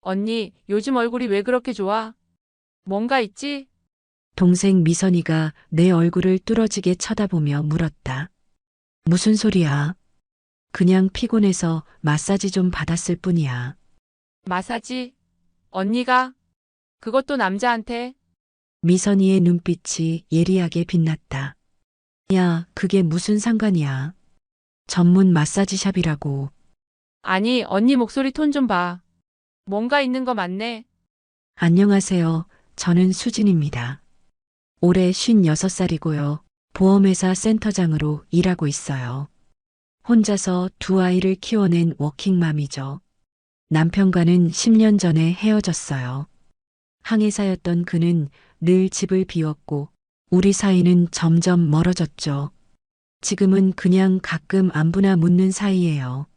언니, 요즘 얼굴이 왜 그렇게 좋아? 뭔가 있지? 동생 미선이가 내 얼굴을 뚫어지게 쳐다보며 물었다. 무슨 소리야? 그냥 피곤해서 마사지 좀 받았을 뿐이야. 마사지? 언니가? 그것도 남자한테? 미선이의 눈빛이 예리하게 빛났다. 야, 그게 무슨 상관이야? 전문 마사지샵이라고. 아니, 언니 목소리 톤 좀 봐. 뭔가 있는 거 맞네. 안녕하세요. 저는 수진입니다. 올해 56살이고요. 보험회사 센터장으로 일하고 있어요. 혼자서 두 아이를 키워낸 워킹맘이죠. 남편과는 10년 전에 헤어졌어요. 항해사였던 그는 늘 집을 비웠고 우리 사이는 점점 멀어졌죠. 지금은 그냥 가끔 안부나 묻는 사이예요.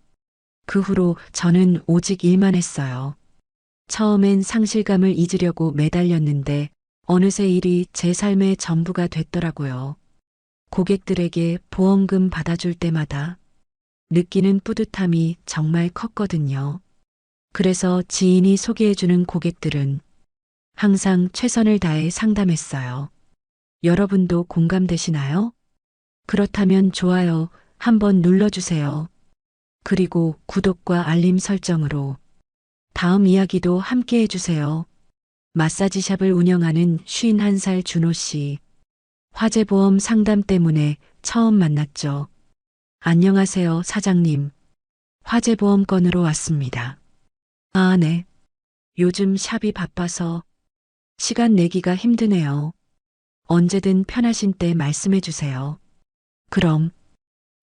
그 후로 저는 오직 일만 했어요. 처음엔 상실감을 잊으려고 매달렸는데 어느새 일이 제 삶의 전부가 됐더라고요. 고객들에게 보험금 받아줄 때마다 느끼는 뿌듯함이 정말 컸거든요. 그래서 지인이 소개해주는 고객들은 항상 최선을 다해 상담했어요. 여러분도 공감되시나요? 그렇다면 좋아요 한번 눌러주세요. 그리고 구독과 알림 설정으로 다음 이야기도 함께 해주세요. 마사지샵을 운영하는 51살 준호 씨. 화재보험 상담 때문에 처음 만났죠. 안녕하세요, 사장님. 화재보험 건으로 왔습니다. 아, 네. 요즘 샵이 바빠서 시간 내기가 힘드네요. 언제든 편하신 때 말씀해 주세요. 그럼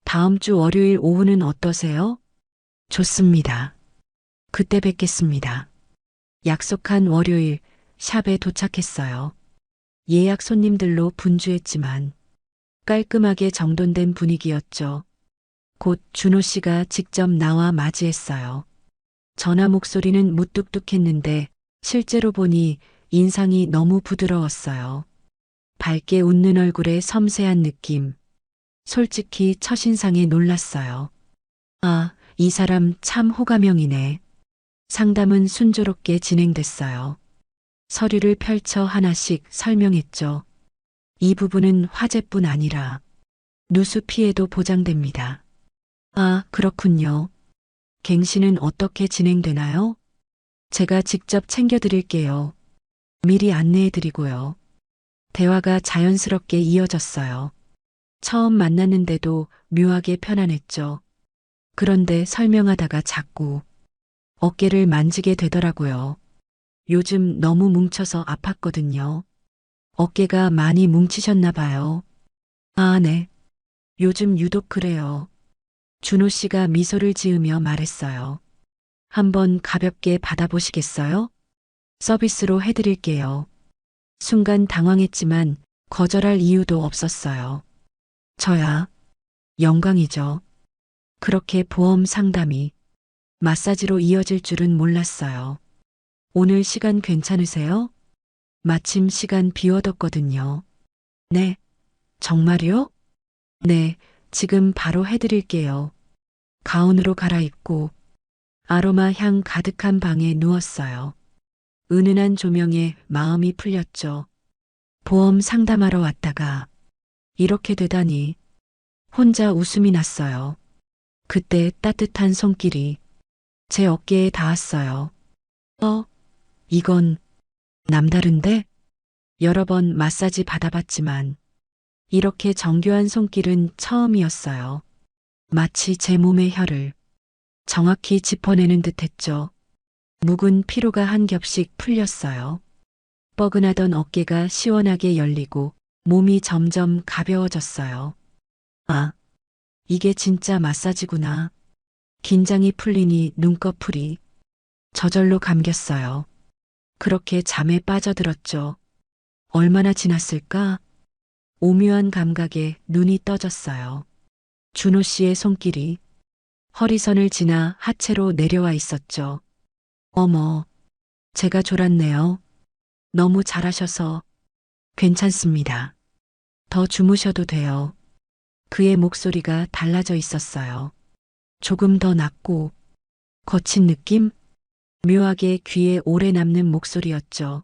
다음 주 월요일 오후는 어떠세요? 좋습니다. 그때 뵙겠습니다. 약속한 월요일 샵에 도착했어요. 예약 손님들로 분주했지만 깔끔하게 정돈된 분위기였죠. 곧 준호 씨가 직접 나와 맞이했어요. 전화 목소리는 무뚝뚝했는데 실제로 보니 인상이 너무 부드러웠어요. 밝게 웃는 얼굴에 섬세한 느낌. 솔직히 첫인상에 놀랐어요. 아, 이 사람 참 호감형이네. 상담은 순조롭게 진행됐어요. 서류를 펼쳐 하나씩 설명했죠. 이 부분은 화재뿐 아니라 누수 피해도 보장됩니다. 아, 그렇군요. 갱신은 어떻게 진행되나요? 제가 직접 챙겨드릴게요. 미리 안내해드리고요. 대화가 자연스럽게 이어졌어요. 처음 만났는데도 묘하게 편안했죠. 그런데 설명하다가 자꾸 어깨를 만지게 되더라고요. 요즘 너무 뭉쳐서 아팠거든요. 어깨가 많이 뭉치셨나 봐요. 아, 네. 요즘 유독 그래요. 준호 씨가 미소를 지으며 말했어요. 한번 가볍게 받아보시겠어요? 서비스로 해드릴게요. 순간 당황했지만 거절할 이유도 없었어요. 저야 영광이죠. 그렇게 보험 상담이 마사지로 이어질 줄은 몰랐어요. 오늘 시간 괜찮으세요? 마침 시간 비워뒀거든요. 네, 정말요? 네, 지금 바로 해드릴게요. 가운으로 갈아입고 아로마 향 가득한 방에 누웠어요. 은은한 조명에 마음이 풀렸죠. 보험 상담하러 왔다가 이렇게 되다니 혼자 웃음이 났어요. 그때 따뜻한 손길이 제 어깨에 닿았어요. 이건 남다른데? 여러 번 마사지 받아봤지만 이렇게 정교한 손길은 처음이었어요. 마치 제 몸의 혀를 정확히 짚어내는 듯 했죠. 묵은 피로가 한 겹씩 풀렸어요. 뻐근하던 어깨가 시원하게 열리고 몸이 점점 가벼워졌어요. 아, 이게 진짜 마사지구나. 긴장이 풀리니 눈꺼풀이 저절로 감겼어요. 그렇게 잠에 빠져들었죠. 얼마나 지났을까? 오묘한 감각에 눈이 떠졌어요. 준호 씨의 손길이 허리선을 지나 하체로 내려와 있었죠. 어머, 제가 졸았네요. 너무 잘하셔서 괜찮습니다. 더 주무셔도 돼요. 그의 목소리가 달라져 있었어요. 조금 더 낮고 거친 느낌? 묘하게 귀에 오래 남는 목소리였죠.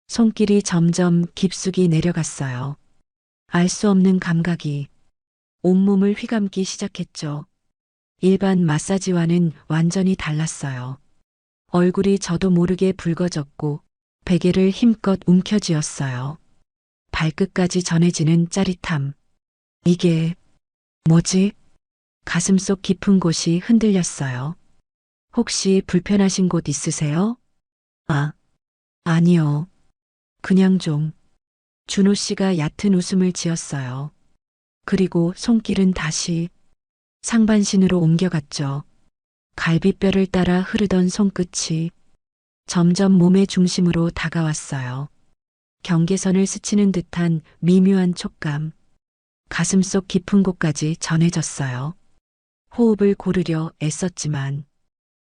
손길이 점점 깊숙이 내려갔어요. 알 수 없는 감각이 온몸을 휘감기 시작했죠. 일반 마사지와는 완전히 달랐어요. 얼굴이 저도 모르게 붉어졌고 베개를 힘껏 움켜쥐었어요. 발끝까지 전해지는 짜릿함. 이게 뭐지? 가슴속 깊은 곳이 흔들렸어요. 혹시 불편하신 곳 있으세요? 아, 아니요. 그냥 좀. 준호 씨가 얕은 웃음을 지었어요. 그리고 손길은 다시 상반신으로 옮겨갔죠. 갈비뼈를 따라 흐르던 손끝이 점점 몸의 중심으로 다가왔어요. 경계선을 스치는 듯한 미묘한 촉감. 가슴속 깊은 곳까지 전해졌어요. 호흡을 고르려 애썼지만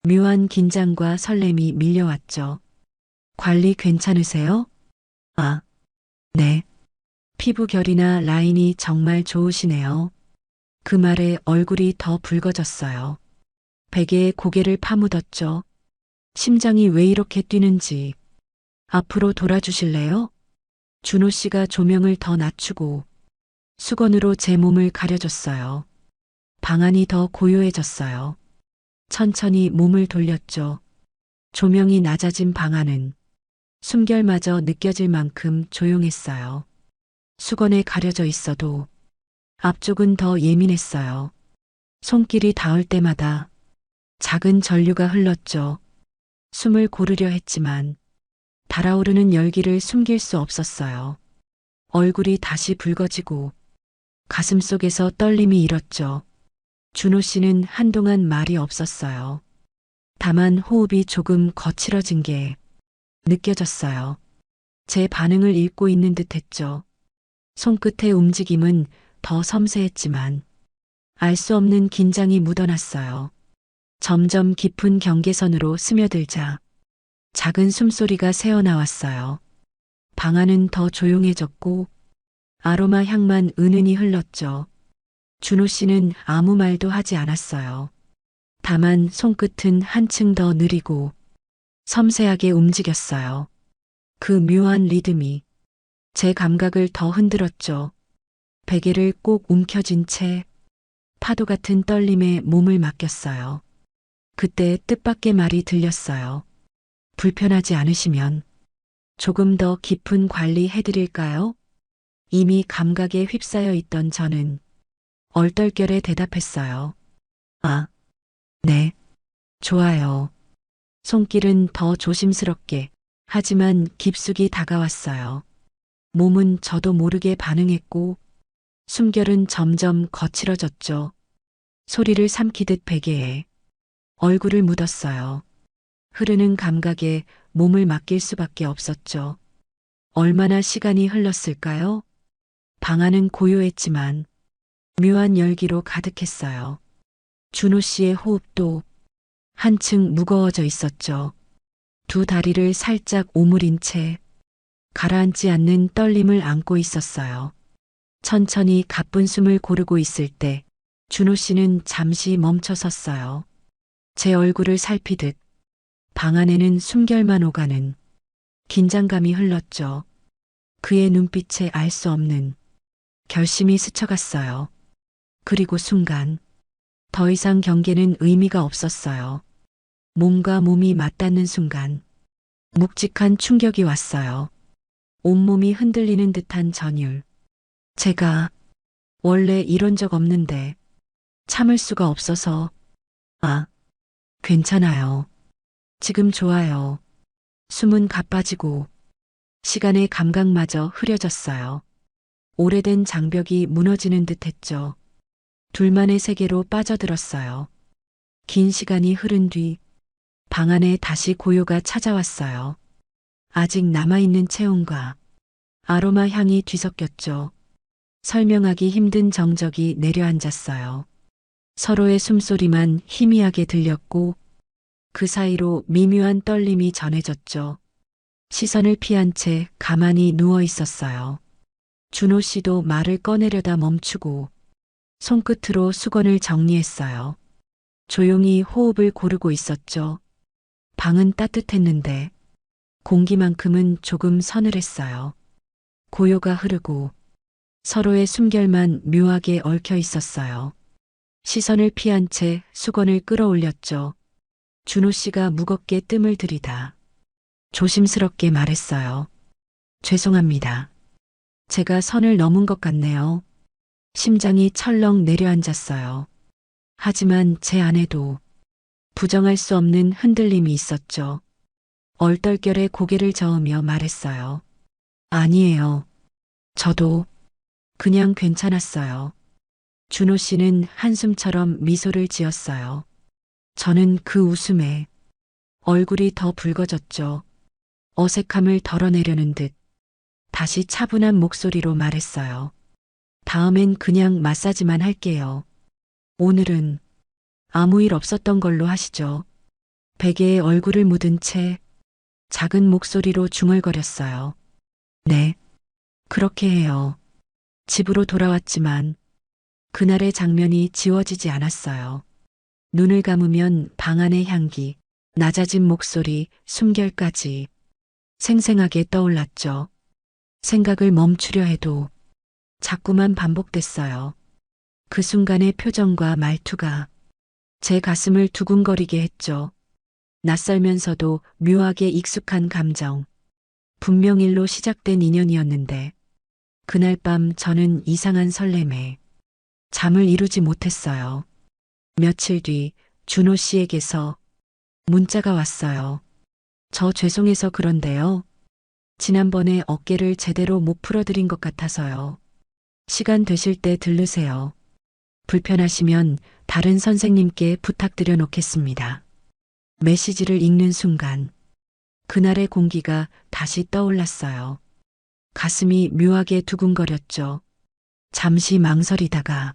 묘한 긴장과 설렘이 밀려왔죠. 관리 괜찮으세요? 아, 네. 피부 결이나 라인이 정말 좋으시네요. 그 말에 얼굴이 더 붉어졌어요. 베개에 고개를 파묻었죠. 심장이 왜 이렇게 뛰는지. 앞으로 돌아주실래요? 준호 씨가 조명을 더 낮추고 수건으로 제 몸을 가려줬어요. 방안이 더 고요해졌어요. 천천히 몸을 돌렸죠. 조명이 낮아진 방안은 숨결마저 느껴질 만큼 조용했어요. 수건에 가려져 있어도 앞쪽은 더 예민했어요. 손길이 닿을 때마다 작은 전류가 흘렀죠. 숨을 고르려 했지만 달아오르는 열기를 숨길 수 없었어요. 얼굴이 다시 붉어지고 가슴 속에서 떨림이 일었죠. 준호 씨는 한동안 말이 없었어요. 다만 호흡이 조금 거칠어진 게 느껴졌어요. 제 반응을 읽고 있는 듯 했죠. 손끝의 움직임은 더 섬세했지만 알 수 없는 긴장이 묻어났어요. 점점 깊은 경계선으로 스며들자 작은 숨소리가 새어나왔어요. 방안은 더 조용해졌고 아로마 향만 은은히 흘렀죠. 준호 씨는 아무 말도 하지 않았어요. 다만 손끝은 한층 더 느리고 섬세하게 움직였어요. 그 묘한 리듬이 제 감각을 더 흔들었죠. 베개를 꼭 움켜쥔 채 파도 같은 떨림에 몸을 맡겼어요. 그때 뜻밖의 말이 들렸어요. 불편하지 않으시면 조금 더 깊은 관리 해드릴까요? 이미 감각에 휩싸여 있던 저는 얼떨결에 대답했어요. 아, 네, 좋아요. 손길은 더 조심스럽게 하지만 깊숙이 다가왔어요. 몸은 저도 모르게 반응했고 숨결은 점점 거칠어졌죠. 소리를 삼키듯 베개에 얼굴을 묻었어요. 흐르는 감각에 몸을 맡길 수밖에 없었죠. 얼마나 시간이 흘렀을까요? 방안은 고요했지만 묘한 열기로 가득했어요. 준호 씨의 호흡도 한층 무거워져 있었죠. 두 다리를 살짝 오므린 채 가라앉지 않는 떨림을 안고 있었어요. 천천히 가쁜 숨을 고르고 있을 때 준호 씨는 잠시 멈춰 섰어요. 제 얼굴을 살피듯 방 안에는 숨결만 오가는 긴장감이 흘렀죠. 그의 눈빛에 알 수 없는 결심이 스쳐갔어요. 그리고 순간 더 이상 경계는 의미가 없었어요. 몸과 몸이 맞닿는 순간 묵직한 충격이 왔어요. 온몸이 흔들리는 듯한 전율. 제가 원래 이런 적 없는데 참을 수가 없어서 아, 괜찮아요. 지금 좋아요. 숨은 가빠지고 시간의 감각마저 흐려졌어요. 오래된 장벽이 무너지는 듯 했죠. 둘만의 세계로 빠져들었어요. 긴 시간이 흐른 뒤 방 안에 다시 고요가 찾아왔어요. 아직 남아있는 체온과 아로마 향이 뒤섞였죠. 설명하기 힘든 정적이 내려앉았어요. 서로의 숨소리만 희미하게 들렸고 그 사이로 미묘한 떨림이 전해졌죠. 시선을 피한 채 가만히 누워 있었어요. 준호 씨도 말을 꺼내려다 멈추고 손끝으로 수건을 정리했어요. 조용히 호흡을 고르고 있었죠. 방은 따뜻했는데 공기만큼은 조금 서늘했어요. 고요가 흐르고 서로의 숨결만 묘하게 얽혀 있었어요. 시선을 피한 채 수건을 끌어올렸죠. 준호 씨가 무겁게 뜸을 들이다 조심스럽게 말했어요. 죄송합니다. 제가 선을 넘은 것 같네요. 심장이 철렁 내려앉았어요. 하지만 제 안에도 부정할 수 없는 흔들림이 있었죠. 얼떨결에 고개를 저으며 말했어요. 아니에요. 저도 그냥 괜찮았어요. 준호 씨는 한숨처럼 미소를 지었어요. 저는 그 웃음에 얼굴이 더 붉어졌죠. 어색함을 덜어내려는 듯 다시 차분한 목소리로 말했어요. 다음엔 그냥 마사지만 할게요. 오늘은 아무 일 없었던 걸로 하시죠. 베개에 얼굴을 묻은 채 작은 목소리로 중얼거렸어요. 네, 그렇게 해요. 집으로 돌아왔지만 그날의 장면이 지워지지 않았어요. 눈을 감으면 방 안의 향기, 낮아진 목소리, 숨결까지 생생하게 떠올랐죠. 생각을 멈추려 해도 자꾸만 반복됐어요. 그 순간의 표정과 말투가 제 가슴을 두근거리게 했죠. 낯설면서도 묘하게 익숙한 감정. 분명 일로 시작된 인연이었는데 그날 밤 저는 이상한 설렘에 잠을 이루지 못했어요. 며칠 뒤 준호 씨에게서 문자가 왔어요. 저 죄송해서 그런데요. 지난번에 어깨를 제대로 못 풀어드린 것 같아서요. 시간 되실 때 들르세요. 불편하시면 다른 선생님께 부탁드려 놓겠습니다. 메시지를 읽는 순간 그날의 공기가 다시 떠올랐어요. 가슴이 묘하게 두근거렸죠. 잠시 망설이다가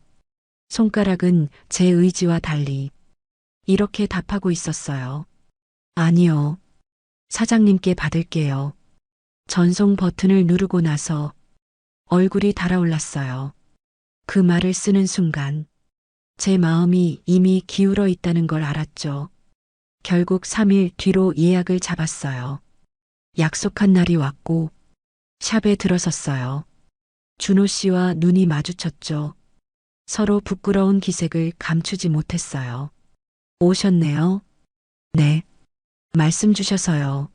손가락은 제 의지와 달리 이렇게 답하고 있었어요. 아니요. 사장님께 받을게요. 전송 버튼을 누르고 나서 얼굴이 달아올랐어요. 그 말을 쓰는 순간 제 마음이 이미 기울어 있다는 걸 알았죠. 결국 3일 뒤로 예약을 잡았어요. 약속한 날이 왔고 샵에 들어섰어요. 준호 씨와 눈이 마주쳤죠. 서로 부끄러운 기색을 감추지 못했어요. 오셨네요. 네. 말씀 주셔서요.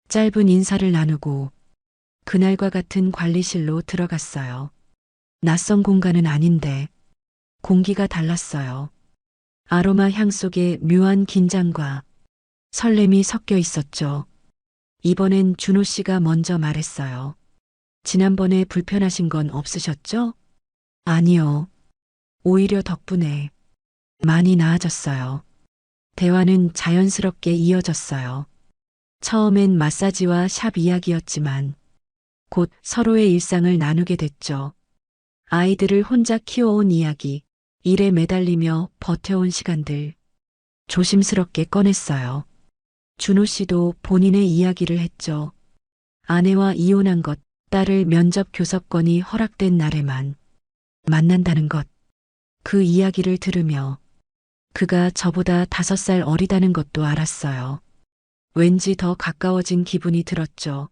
짧은 인사를 나누고 그날과 같은 관리실로 들어갔어요. 낯선 공간은 아닌데 공기가 달랐어요. 아로마 향 속에 묘한 긴장과 설렘이 섞여 있었죠. 이번엔 준호 씨가 먼저 말했어요. 지난번에 불편하신 건 없으셨죠? 아니요. 오히려 덕분에 많이 나아졌어요. 대화는 자연스럽게 이어졌어요. 처음엔 마사지와 샵 이야기였지만 곧 서로의 일상을 나누게 됐죠. 아이들을 혼자 키워온 이야기, 일에 매달리며 버텨온 시간들 조심스럽게 꺼냈어요. 준호 씨도 본인의 이야기를 했죠. 아내와 이혼한 것, 딸을 면접 교섭권이 허락된 날에만 만난다는 것. 그 이야기를 들으며 그가 저보다 5살 어리다는 것도 알았어요. 왠지 더 가까워진 기분이 들었죠.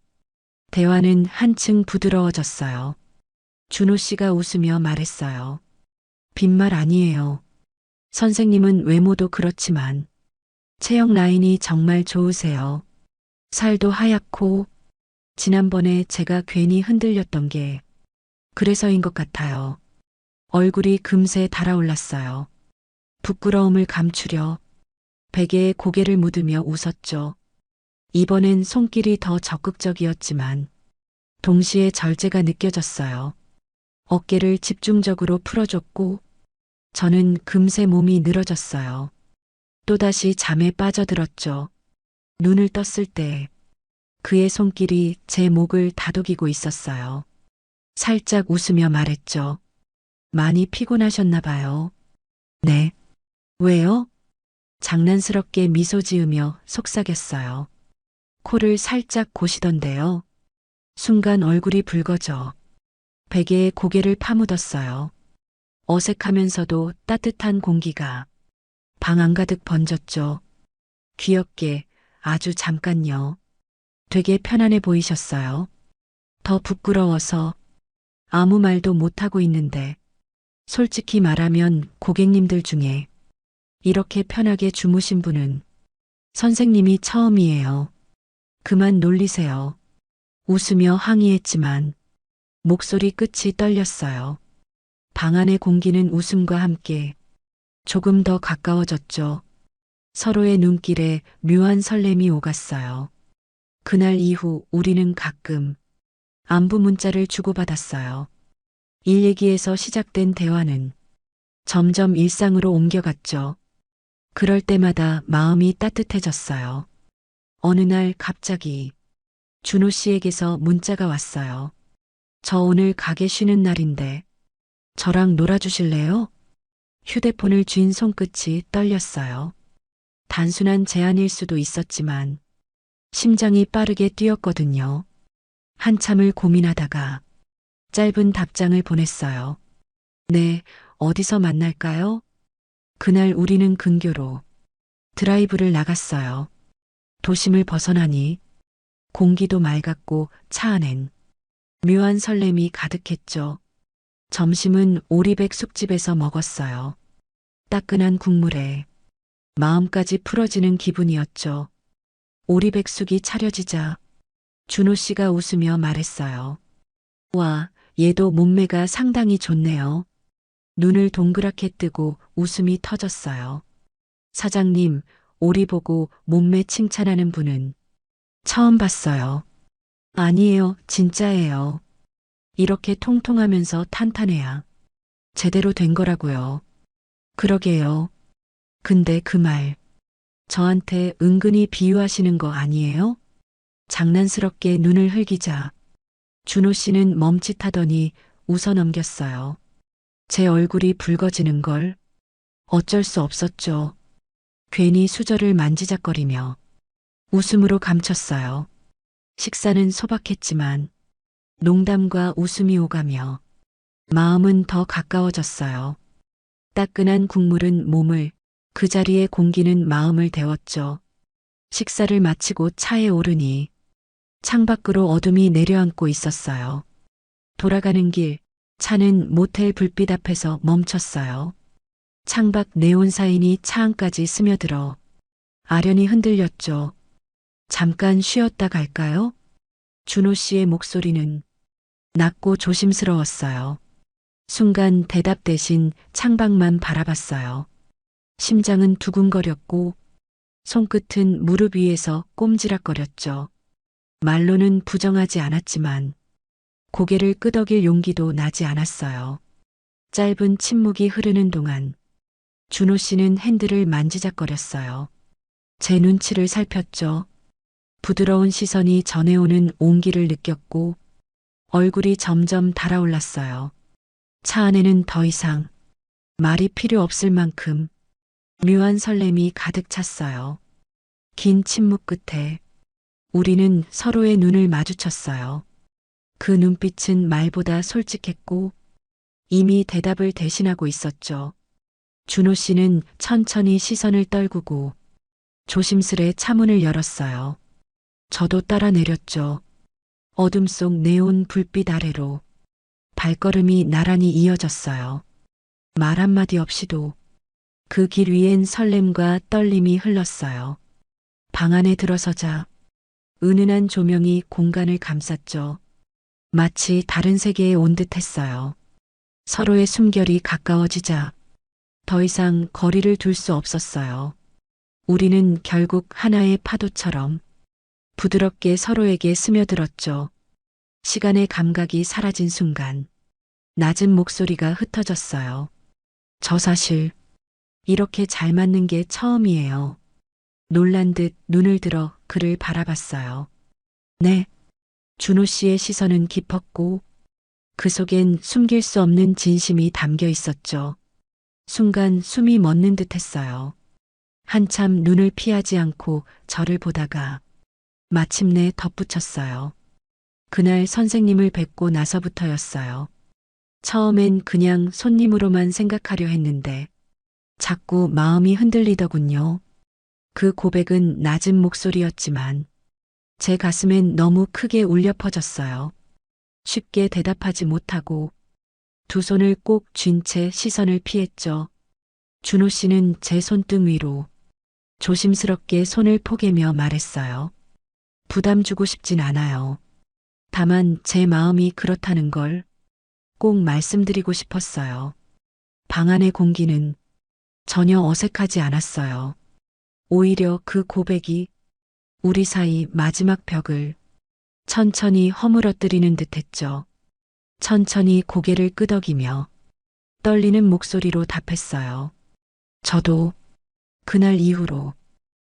대화는 한층 부드러워졌어요. 준호 씨가 웃으며 말했어요. 빈말 아니에요. 선생님은 외모도 그렇지만 체형 라인이 정말 좋으세요. 살도 하얗고 지난번에 제가 괜히 흔들렸던 게 그래서인 것 같아요. 얼굴이 금세 달아올랐어요. 부끄러움을 감추려 베개에 고개를 묻으며 웃었죠. 이번엔 손길이 더 적극적이었지만 동시에 절제가 느껴졌어요. 어깨를 집중적으로 풀어줬고 저는 금세 몸이 늘어졌어요. 또다시 잠에 빠져들었죠. 눈을 떴을 때 그의 손길이 제 목을 다독이고 있었어요. 살짝 웃으며 말했죠. 많이 피곤하셨나 봐요. 네. 왜요? 장난스럽게 미소 지으며 속삭였어요. 코를 살짝 고시던데요. 순간 얼굴이 붉어져 베개에 고개를 파묻었어요. 어색하면서도 따뜻한 공기가 방 안가득 번졌죠. 귀엽게 아주 잠깐요. 되게 편안해 보이셨어요. 더 부끄러워서 아무 말도 못하고 있는데 솔직히 말하면 고객님들 중에 이렇게 편하게 주무신 분은 선생님이 처음이에요. 그만 놀리세요. 웃으며 항의했지만 목소리 끝이 떨렸어요. 방 안의 공기는 웃음과 함께 조금 더 가까워졌죠. 서로의 눈길에 묘한 설렘이 오갔어요. 그날 이후 우리는 가끔 안부 문자를 주고받았어요. 일 얘기에서 시작된 대화는 점점 일상으로 옮겨갔죠. 그럴 때마다 마음이 따뜻해졌어요. 어느 날 갑자기 준호 씨에게서 문자가 왔어요. 저 오늘 가게 쉬는 날인데 저랑 놀아주실래요? 휴대폰을 쥔 손끝이 떨렸어요. 단순한 제안일 수도 있었지만 심장이 빠르게 뛰었거든요. 한참을 고민하다가 짧은 답장을 보냈어요. 네, 어디서 만날까요? 그날 우리는 근교로 드라이브를 나갔어요. 도심을 벗어나니 공기도 맑았고 차 안엔 묘한 설렘이 가득했죠. 점심은 오리백 쑥집에서 먹었어요. 따끈한 국물에 마음까지 풀어지는 기분이었죠. 오리백숙이 차려지자 준호 씨가 웃으며 말했어요. 와, 얘도 몸매가 상당히 좋네요. 눈을 동그랗게 뜨고 웃음이 터졌어요. 사장님, 오리 보고 몸매 칭찬하는 분은 처음 봤어요. 아니에요, 진짜예요. 이렇게 통통하면서 탄탄해야 제대로 된 거라고요. 그러게요. 근데 그 말, 저한테 은근히 비유하시는 거 아니에요? 장난스럽게 눈을 흘기자 준호 씨는 멈칫하더니 웃어 넘겼어요. 제 얼굴이 붉어지는 걸 어쩔 수 없었죠. 괜히 수저를 만지작거리며 웃음으로 감췄어요. 식사는 소박했지만 농담과 웃음이 오가며 마음은 더 가까워졌어요. 따끈한 국물은 몸을, 그 자리의 공기는 마음을 데웠죠. 식사를 마치고 차에 오르니 창밖으로 어둠이 내려앉고 있었어요. 돌아가는 길, 차는 모텔 불빛 앞에서 멈췄어요. 창밖 네온 사인이 차 안까지 스며들어 아련히 흔들렸죠. 잠깐 쉬었다 갈까요? 준호 씨의 목소리는 낮고 조심스러웠어요. 순간 대답 대신 창밖만 바라봤어요. 심장은 두근거렸고 손끝은 무릎 위에서 꼼지락거렸죠. 말로는 부정하지 않았지만 고개를 끄덕일 용기도 나지 않았어요. 짧은 침묵이 흐르는 동안 준호 씨는 핸들을 만지작거렸어요. 제 눈치를 살폈죠. 부드러운 시선이 전해오는 온기를 느꼈고 얼굴이 점점 달아올랐어요. 차 안에는 더 이상 말이 필요 없을 만큼 묘한 설렘이 가득 찼어요. 긴 침묵 끝에 우리는 서로의 눈을 마주쳤어요. 그 눈빛은 말보다 솔직했고 이미 대답을 대신하고 있었죠. 준호 씨는 천천히 시선을 떨구고 조심스레 차문을 열었어요. 저도 따라 내렸죠. 어둠 속 네온 불빛 아래로 발걸음이 나란히 이어졌어요. 말 한마디 없이도 그 길 위엔 설렘과 떨림이 흘렀어요. 방 안에 들어서자 은은한 조명이 공간을 감쌌죠. 마치 다른 세계에 온 듯했어요. 서로의 숨결이 가까워지자 더 이상 거리를 둘 수 없었어요. 우리는 결국 하나의 파도처럼 부드럽게 서로에게 스며들었죠. 시간의 감각이 사라진 순간 낮은 목소리가 흩어졌어요. 저 사실 이렇게 잘 맞는 게 처음이에요. 놀란 듯 눈을 들어 그를 바라봤어요. 네. 준호 씨의 시선은 깊었고 그 속엔 숨길 수 없는 진심이 담겨 있었죠. 순간 숨이 멎는 듯 했어요. 한참 눈을 피하지 않고 저를 보다가 마침내 덧붙였어요. 그날 선생님을 뵙고 나서부터였어요. 처음엔 그냥 손님으로만 생각하려 했는데 자꾸 마음이 흔들리더군요. 그 고백은 낮은 목소리였지만 제 가슴엔 너무 크게 울려 퍼졌어요. 쉽게 대답하지 못하고 두 손을 꼭 쥔 채 시선을 피했죠. 준호 씨는 제 손등 위로 조심스럽게 손을 포개며 말했어요. 부담 주고 싶진 않아요. 다만 제 마음이 그렇다는 걸 꼭 말씀드리고 싶었어요. 방 안의 공기는 전혀 어색하지 않았어요. 오히려 그 고백이 우리 사이 마지막 벽을 천천히 허물어뜨리는 듯 했죠. 천천히 고개를 끄덕이며 떨리는 목소리로 답했어요. 저도 그날 이후로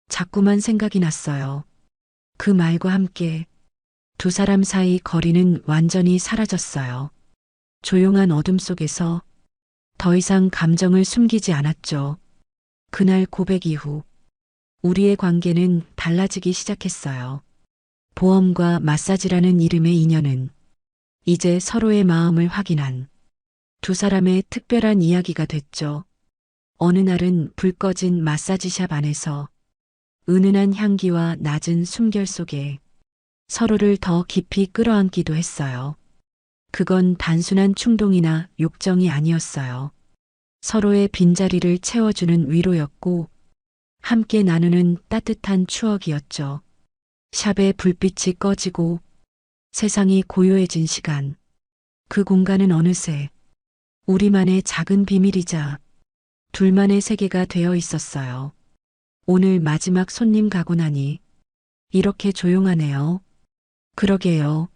자꾸만 생각이 났어요. 그 말과 함께 두 사람 사이 거리는 완전히 사라졌어요. 조용한 어둠 속에서 더 이상 감정을 숨기지 않았죠. 그날 고백 이후 우리의 관계는 달라지기 시작했어요. 보험과 마사지라는 이름의 인연은 이제 서로의 마음을 확인한 두 사람의 특별한 이야기가 됐죠. 어느 날은 불 꺼진 마사지샵 안에서 은은한 향기와 낮은 숨결 속에 서로를 더 깊이 끌어안기도 했어요. 그건 단순한 충동이나 욕정이 아니었어요. 서로의 빈자리를 채워주는 위로였고 함께 나누는 따뜻한 추억이었죠. 샵의 불빛이 꺼지고 세상이 고요해진 시간. 그 공간은 어느새 우리만의 작은 비밀이자 둘만의 세계가 되어 있었어요. 오늘 마지막 손님 가고 나니 이렇게 조용하네요. 그러게요.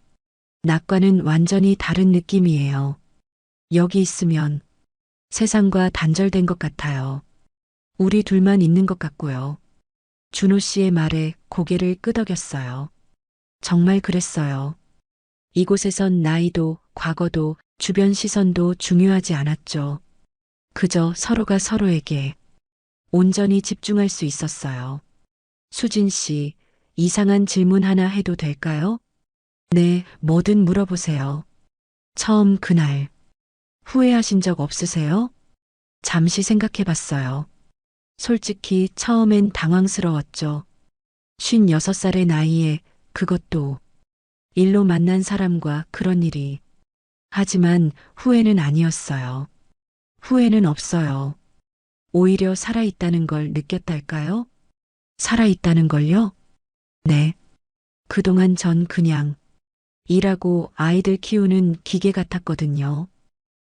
낮과는 완전히 다른 느낌이에요. 여기 있으면 세상과 단절된 것 같아요. 우리 둘만 있는 것 같고요. 준호 씨의 말에 고개를 끄덕였어요. 정말 그랬어요. 이곳에선 나이도 과거도 주변 시선도 중요하지 않았죠. 그저 서로가 서로에게 온전히 집중할 수 있었어요. 수진 씨, 이상한 질문 하나 해도 될까요? 네, 뭐든 물어보세요. 처음 그날 후회하신 적 없으세요? 잠시 생각해 봤어요. 솔직히 처음엔 당황스러웠죠. 56살의 나이에 그것도 일로 만난 사람과 그런 일이. 하지만 후회는 아니었어요. 후회는 없어요. 오히려 살아있다는 걸 느꼈달까요? 살아있다는 걸요? 네. 그동안 전 그냥 일하고 아이들 키우는 기계 같았거든요.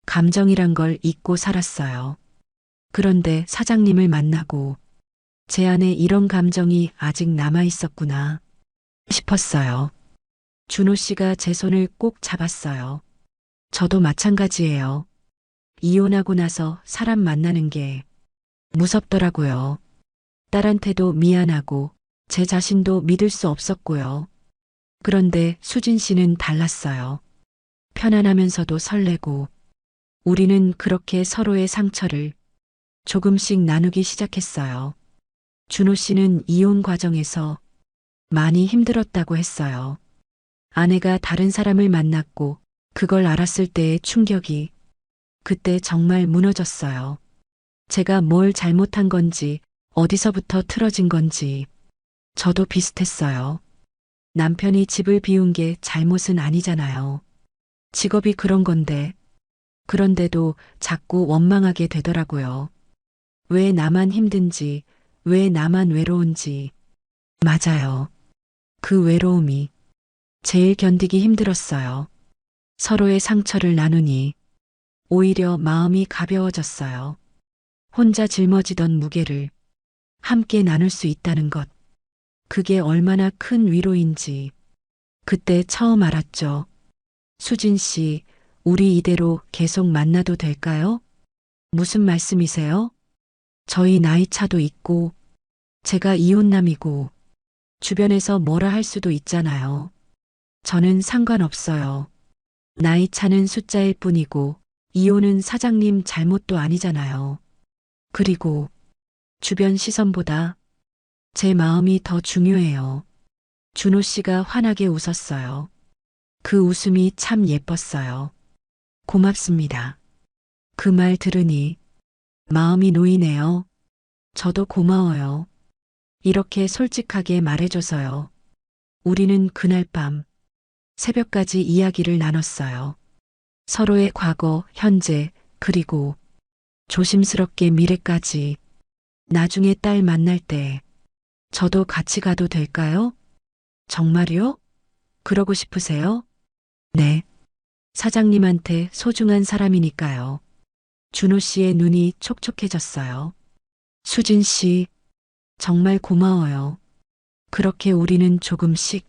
감정이란 걸 잊고 살았어요. 그런데 사장님을 만나고 제 안에 이런 감정이 아직 남아 있었구나 싶었어요. 준호 씨가 제 손을 꼭 잡았어요. 저도 마찬가지예요. 이혼하고 나서 사람 만나는 게 무섭더라고요. 딸한테도 미안하고 제 자신도 믿을 수 없었고요. 그런데 수진 씨는 달랐어요. 편안하면서도 설레고 우리는 그렇게 서로의 상처를 조금씩 나누기 시작했어요. 준호 씨는 이혼 과정에서 많이 힘들었다고 했어요. 아내가 다른 사람을 만났고 그걸 알았을 때의 충격이 그때 정말 무너졌어요. 제가 뭘 잘못한 건지 어디서부터 틀어진 건지 저도 비슷했어요. 남편이 집을 비운 게 잘못은 아니잖아요. 직업이 그런 건데 그런데도 자꾸 원망하게 되더라고요. 왜 나만 힘든지, 왜 나만 외로운지. 맞아요. 그 외로움이 제일 견디기 힘들었어요. 서로의 상처를 나누니 오히려 마음이 가벼워졌어요. 혼자 짊어지던 무게를 함께 나눌 수 있다는 것. 그게 얼마나 큰 위로인지 그때 처음 알았죠. 수진 씨, 우리 이대로 계속 만나도 될까요? 무슨 말씀이세요? 저희 나이 차도 있고 제가 이혼남이고 주변에서 뭐라 할 수도 있잖아요. 저는 상관없어요. 나이 차는 숫자일 뿐이고 이혼은 사장님 잘못도 아니잖아요. 그리고 주변 시선보다 제 마음이 더 중요해요. 준호 씨가 환하게 웃었어요. 그 웃음이 참 예뻤어요. 고맙습니다. 그 말 들으니 마음이 놓이네요. 저도 고마워요. 이렇게 솔직하게 말해줘서요. 우리는 그날 밤 새벽까지 이야기를 나눴어요. 서로의 과거, 현재, 그리고 조심스럽게 미래까지. 나중에 딸 만날 때 저도 같이 가도 될까요? 정말요? 그러고 싶으세요? 네. 사장님한테 소중한 사람이니까요. 준호 씨의 눈이 촉촉해졌어요. 수진 씨, 정말 고마워요. 그렇게 우리는 조금씩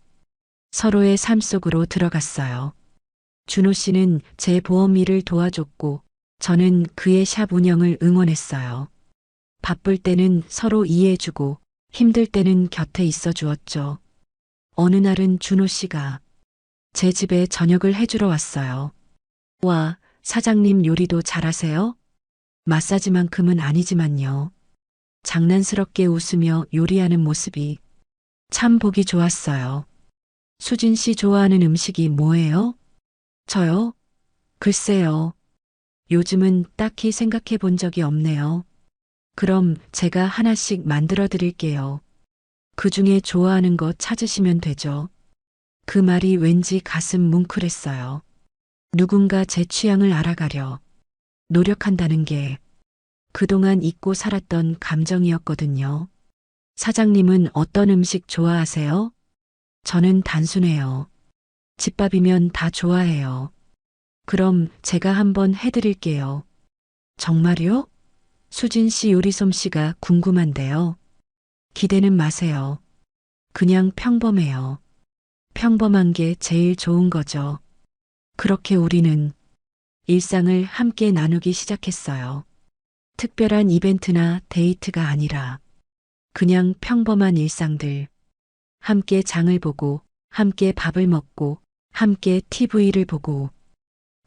서로의 삶 속으로 들어갔어요. 준호 씨는 제 보험 일을 도와줬고 저는 그의 샵 운영을 응원했어요. 바쁠 때는 서로 이해해주고 힘들 때는 곁에 있어 주었죠. 어느 날은 준호 씨가 제 집에 저녁을 해주러 왔어요. 와, 사장님 요리도 잘하세요? 마사지만큼은 아니지만요. 장난스럽게 웃으며 요리하는 모습이 참 보기 좋았어요. 수진 씨 좋아하는 음식이 뭐예요? 저요? 글쎄요. 요즘은 딱히 생각해 본 적이 없네요. 그럼 제가 하나씩 만들어 드릴게요. 그 중에 좋아하는 거 찾으시면 되죠. 그 말이 왠지 가슴 뭉클했어요. 누군가 제 취향을 알아가려 노력한다는 게 그동안 잊고 살았던 감정이었거든요. 사장님은 어떤 음식 좋아하세요? 저는 단순해요. 집밥이면 다 좋아해요. 그럼 제가 한번 해드릴게요. 정말요? 수진 씨 요리 솜씨가 궁금한데요. 기대는 마세요. 그냥 평범해요. 평범한 게 제일 좋은 거죠. 그렇게 우리는 일상을 함께 나누기 시작했어요. 특별한 이벤트나 데이트가 아니라 그냥 평범한 일상들. 함께 장을 보고, 함께 밥을 먹고, 함께 TV를 보고,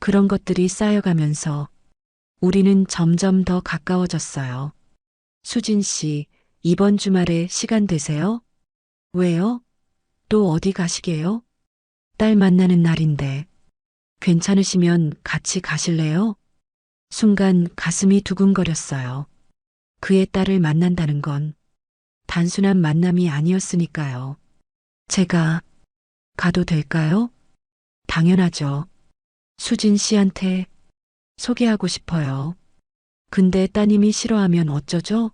그런 것들이 쌓여가면서 우리는 점점 더 가까워졌어요. 수진 씨, 이번 주말에 시간 되세요? 왜요? 또 어디 가시게요? 딸 만나는 날인데. 괜찮으시면 같이 가실래요? 순간 가슴이 두근거렸어요. 그의 딸을 만난다는 건 단순한 만남이 아니었으니까요. 제가 가도 될까요? 당연하죠. 수진 씨한테 소개하고 싶어요. 근데 따님이 싫어하면 어쩌죠?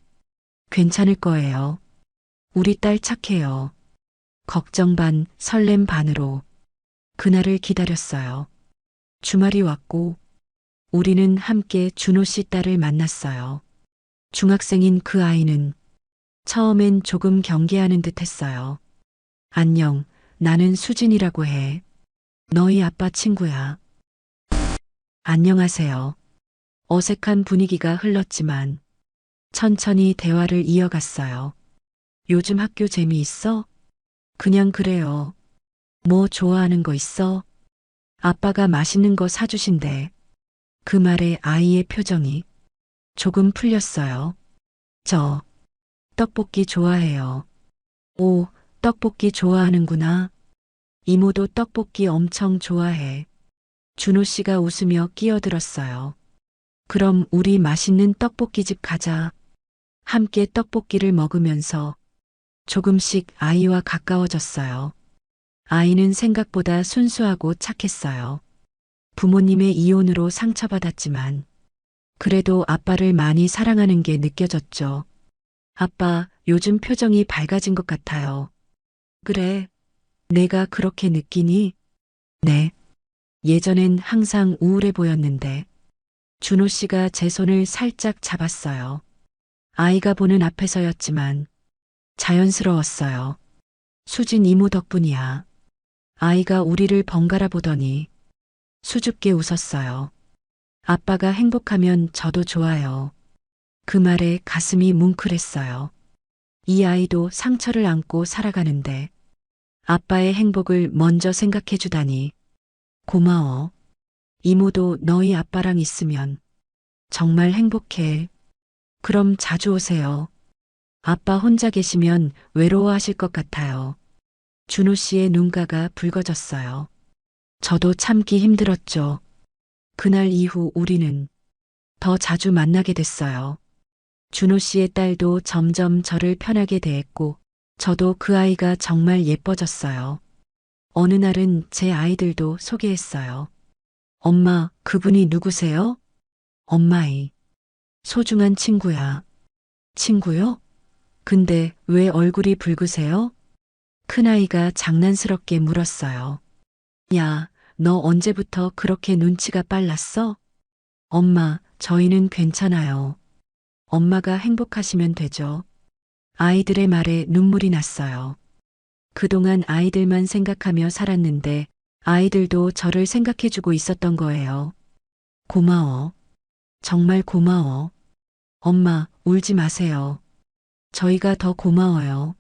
괜찮을 거예요. 우리 딸 착해요. 걱정 반, 설렘 반으로 그날을 기다렸어요. 주말이 왔고 우리는 함께 준호 씨 딸을 만났어요. 중학생인 그 아이는 처음엔 조금 경계하는 듯 했어요. 안녕, 나는 수진이라고 해. 너희 아빠 친구야. 안녕하세요. 어색한 분위기가 흘렀지만 천천히 대화를 이어갔어요. 요즘 학교 재미있어? 그냥 그래요. 뭐 좋아하는 거 있어? 아빠가 맛있는 거 사주신대. 그 말에 아이의 표정이 조금 풀렸어요. 저 떡볶이 좋아해요. 오, 떡볶이 좋아하는구나. 이모도 떡볶이 엄청 좋아해. 준호 씨가 웃으며 끼어들었어요. 그럼 우리 맛있는 떡볶이집 가자. 함께 떡볶이를 먹으면서 조금씩 아이와 가까워졌어요. 아이는 생각보다 순수하고 착했어요. 부모님의 이혼으로 상처받았지만 그래도 아빠를 많이 사랑하는 게 느껴졌죠. 아빠, 요즘 표정이 밝아진 것 같아요. 그래, 내가 그렇게 느끼니? 네. 예전엔 항상 우울해 보였는데 준호 씨가 제 손을 살짝 잡았어요. 아이가 보는 앞에서였지만 자연스러웠어요. 수진 이모 덕분이야. 아이가 우리를 번갈아 보더니 수줍게 웃었어요. 아빠가 행복하면 저도 좋아요. 그 말에 가슴이 뭉클했어요. 이 아이도 상처를 안고 살아가는데 아빠의 행복을 먼저 생각해 주다니 고마워. 이모도 너희 아빠랑 있으면 정말 행복해. 그럼 자주 오세요. 아빠 혼자 계시면 외로워하실 것 같아요. 준호 씨의 눈가가 붉어졌어요. 저도 참기 힘들었죠. 그날 이후 우리는 더 자주 만나게 됐어요. 준호 씨의 딸도 점점 저를 편하게 대했고 저도 그 아이가 정말 예뻐졌어요. 어느 날은 제 아이들도 소개했어요. 엄마, 그분이 누구세요? 엄마이. 소중한 친구야. 친구요? 근데 왜 얼굴이 붉으세요? 큰아이가 장난스럽게 물었어요. 야, 너 언제부터 그렇게 눈치가 빨랐어? 엄마, 저희는 괜찮아요. 엄마가 행복하시면 되죠. 아이들의 말에 눈물이 났어요. 그동안 아이들만 생각하며 살았는데 아이들도 저를 생각해주고 있었던 거예요. 고마워. 정말 고마워. 엄마, 울지 마세요. 저희가 더 고마워요.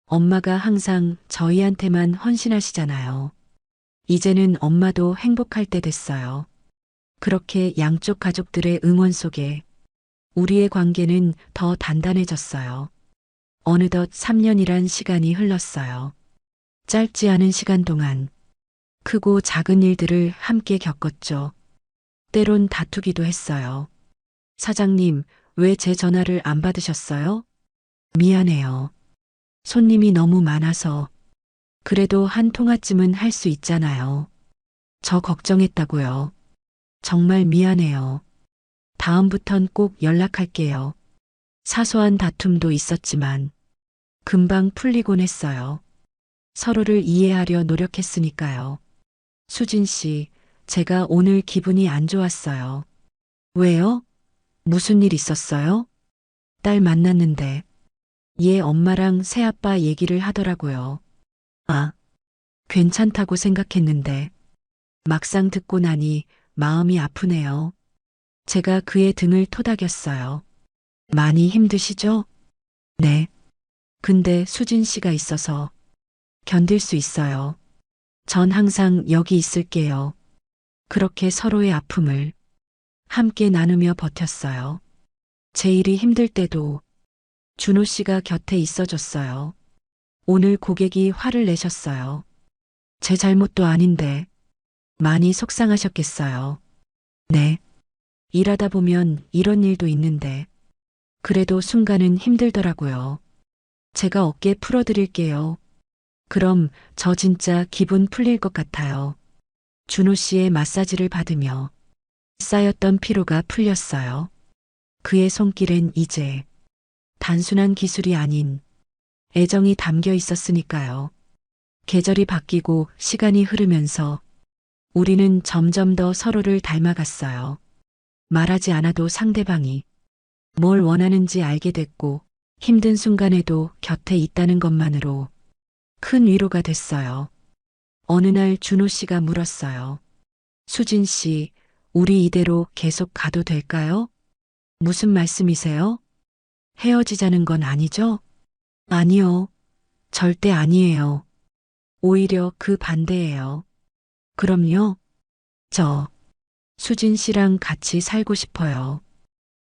엄마가 항상 저희한테만 헌신하시잖아요. 이제는 엄마도 행복할 때 됐어요. 그렇게 양쪽 가족들의 응원 속에 우리의 관계는 더 단단해졌어요. 어느덧 3년이란 시간이 흘렀어요. 짧지 않은 시간 동안 크고 작은 일들을 함께 겪었죠. 때론 다투기도 했어요. 사장님, 왜 제 전화를 안 받으셨어요? 미안해요. 손님이 너무 많아서. 그래도 한 통화쯤은 할 수 있잖아요. 저 걱정했다고요. 정말 미안해요. 다음부턴 꼭 연락할게요. 사소한 다툼도 있었지만 금방 풀리곤 했어요. 서로를 이해하려 노력했으니까요. 수진 씨, 제가 오늘 기분이 안 좋았어요. 왜요? 무슨 일 있었어요? 딸 만났는데 얘 엄마랑 새아빠 얘기를 하더라고요. 아, 괜찮다고 생각했는데 막상 듣고 나니 마음이 아프네요. 제가 그의 등을 토닥였어요. 많이 힘드시죠? 네. 근데 수진 씨가 있어서 견딜 수 있어요. 전 항상 여기 있을게요. 그렇게 서로의 아픔을 함께 나누며 버텼어요. 제 일이 힘들 때도 준호 씨가 곁에 있어줬어요. 오늘 고객이 화를 내셨어요. 제 잘못도 아닌데 많이 속상하셨겠어요. 네. 일하다 보면 이런 일도 있는데 그래도 순간은 힘들더라고요. 제가 어깨 풀어드릴게요. 그럼 저 진짜 기분 풀릴 것 같아요. 준호 씨의 마사지를 받으며 쌓였던 피로가 풀렸어요. 그의 손길엔 이제 단순한 기술이 아닌 애정이 담겨 있었으니까요. 계절이 바뀌고 시간이 흐르면서 우리는 점점 더 서로를 닮아갔어요. 말하지 않아도 상대방이 뭘 원하는지 알게 됐고 힘든 순간에도 곁에 있다는 것만으로 큰 위로가 됐어요. 어느 날 준호 씨가 물었어요. 수진 씨, 우리 이대로 계속 가도 될까요? 무슨 말씀이세요? 헤어지자는 건 아니죠? 아니요. 절대 아니에요. 오히려 그 반대예요. 그럼요. 저 수진 씨랑 같이 살고 싶어요.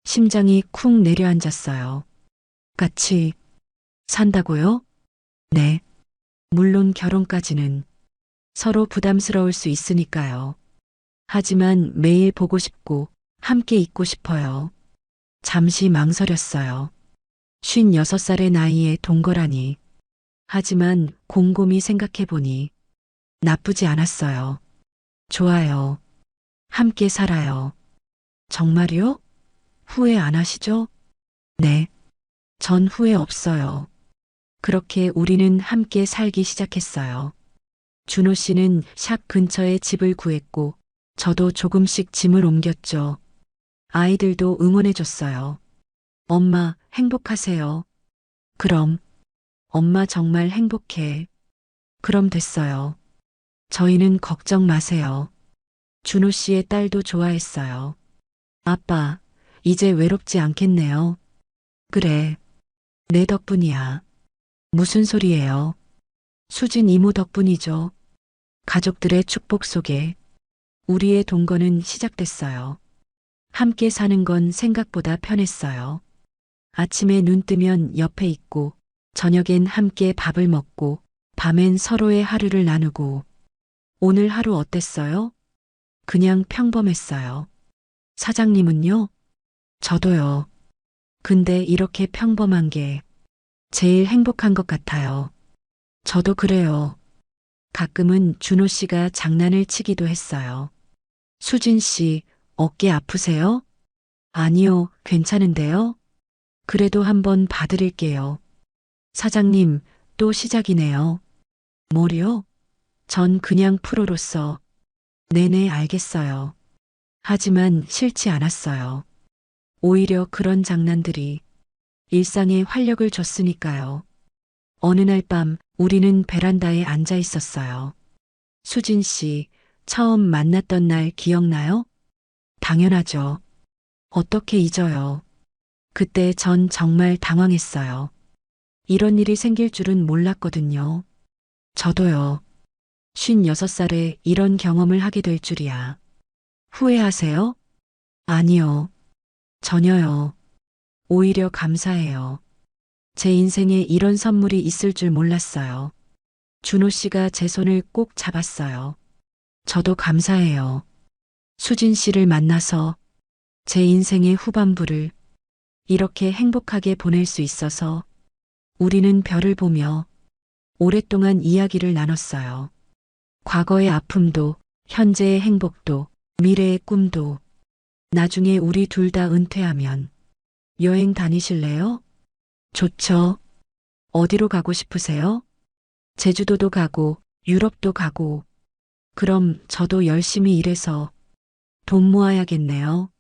심장이 쿵 내려앉았어요. 같이 산다고요? 네. 물론 결혼까지는 서로 부담스러울 수 있으니까요. 하지만 매일 보고 싶고 함께 있고 싶어요. 잠시 망설였어요. 56살의 나이에 동거라니. 하지만 곰곰이 생각해보니 나쁘지 않았어요. 좋아요. 함께 살아요. 정말요? 후회 안 하시죠? 네. 전 후회 없어요. 그렇게 우리는 함께 살기 시작했어요. 준호 씨는 샵 근처에 집을 구했고 저도 조금씩 짐을 옮겼죠. 아이들도 응원해줬어요. 엄마, 행복하세요. 그럼, 엄마 정말 행복해. 그럼 됐어요. 저희는 걱정 마세요. 준호 씨의 딸도 좋아했어요. 아빠, 이제 외롭지 않겠네요. 그래, 내 덕분이야. 무슨 소리예요? 수진 이모 덕분이죠. 가족들의 축복 속에 우리의 동거는 시작됐어요. 함께 사는 건 생각보다 편했어요. 아침에 눈 뜨면 옆에 있고, 저녁엔 함께 밥을 먹고, 밤엔 서로의 하루를 나누고, 오늘 하루 어땠어요? 그냥 평범했어요. 사장님은요? 저도요. 근데 이렇게 평범한 게 제일 행복한 것 같아요. 저도 그래요. 가끔은 준호 씨가 장난을 치기도 했어요. 수진 씨, 어깨 아프세요? 아니요, 괜찮은데요? 그래도 한번 봐드릴게요. 사장님, 또 시작이네요. 뭐요? 전 그냥 프로로서. 네네, 알겠어요. 하지만 싫지 않았어요. 오히려 그런 장난들이 일상에 활력을 줬으니까요. 어느 날 밤 우리는 베란다에 앉아 있었어요. 수진 씨, 처음 만났던 날 기억나요? 당연하죠. 어떻게 잊어요. 그때 전 정말 당황했어요. 이런 일이 생길 줄은 몰랐거든요. 저도요. 56살에 이런 경험을 하게 될 줄이야. 후회하세요? 아니요. 전혀요. 오히려 감사해요. 제 인생에 이런 선물이 있을 줄 몰랐어요. 준호 씨가 제 손을 꼭 잡았어요. 저도 감사해요. 수진 씨를 만나서 제 인생의 후반부를 이렇게 행복하게 보낼 수 있어서 우리는 별을 보며 오랫동안 이야기를 나눴어요. 과거의 아픔도, 현재의 행복도, 미래의 꿈도. 나중에 우리 둘 다 은퇴하면 여행 다니실래요? 좋죠. 어디로 가고 싶으세요? 제주도도 가고, 유럽도 가고. 그럼 저도 열심히 일해서 돈 모아야겠네요.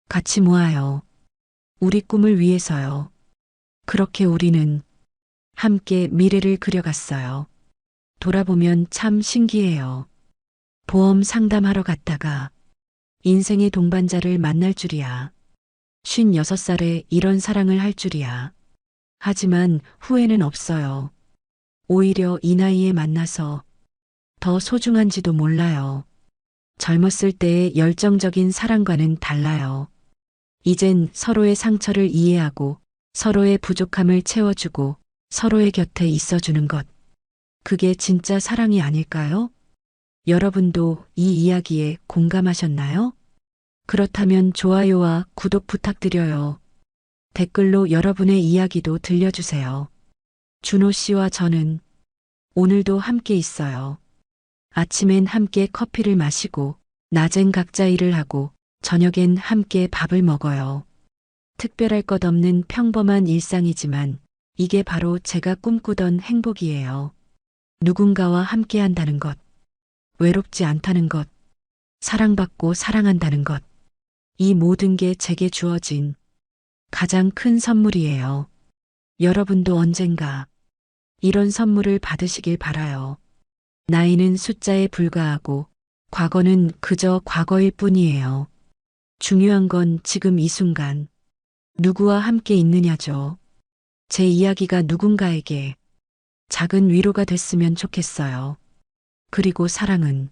같이 모아요. 우리 꿈을 위해서요. 그렇게 우리는 함께 미래를 그려갔어요. 돌아보면 참 신기해요. 보험 상담하러 갔다가 인생의 동반자를 만날 줄이야. 56살에 이런 사랑을 할 줄이야. 하지만 후회는 없어요. 오히려 이 나이에 만나서 더 소중한지도 몰라요. 젊었을 때의 열정적인 사랑과는 달라요. 이젠 서로의 상처를 이해하고 서로의 부족함을 채워주고 서로의 곁에 있어주는 것. 그게 진짜 사랑이 아닐까요? 여러분도 이 이야기에 공감하셨나요? 그렇다면 좋아요와 구독 부탁드려요. 댓글로 여러분의 이야기도 들려주세요. 준호 씨와 저는 오늘도 함께 있어요. 아침엔 함께 커피를 마시고, 낮엔 각자 일을 하고, 저녁엔 함께 밥을 먹어요. 특별할 것 없는 평범한 일상이지만 이게 바로 제가 꿈꾸던 행복이에요. 누군가와 함께 한다는 것, 외롭지 않다는 것, 사랑받고 사랑한다는 것. 이 모든 게 제게 주어진 가장 큰 선물이에요. 여러분도 언젠가 이런 선물을 받으시길 바라요. 나이는 숫자에 불과하고 과거는 그저 과거일 뿐이에요. 중요한 건 지금 이 순간 누구와 함께 있느냐죠. 제 이야기가 누군가에게 작은 위로가 됐으면 좋겠어요. 그리고 사랑은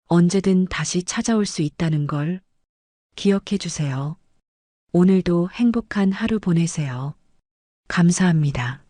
언제든 다시 찾아올 수 있다는 걸 기억해 주세요. 오늘도 행복한 하루 보내세요. 감사합니다.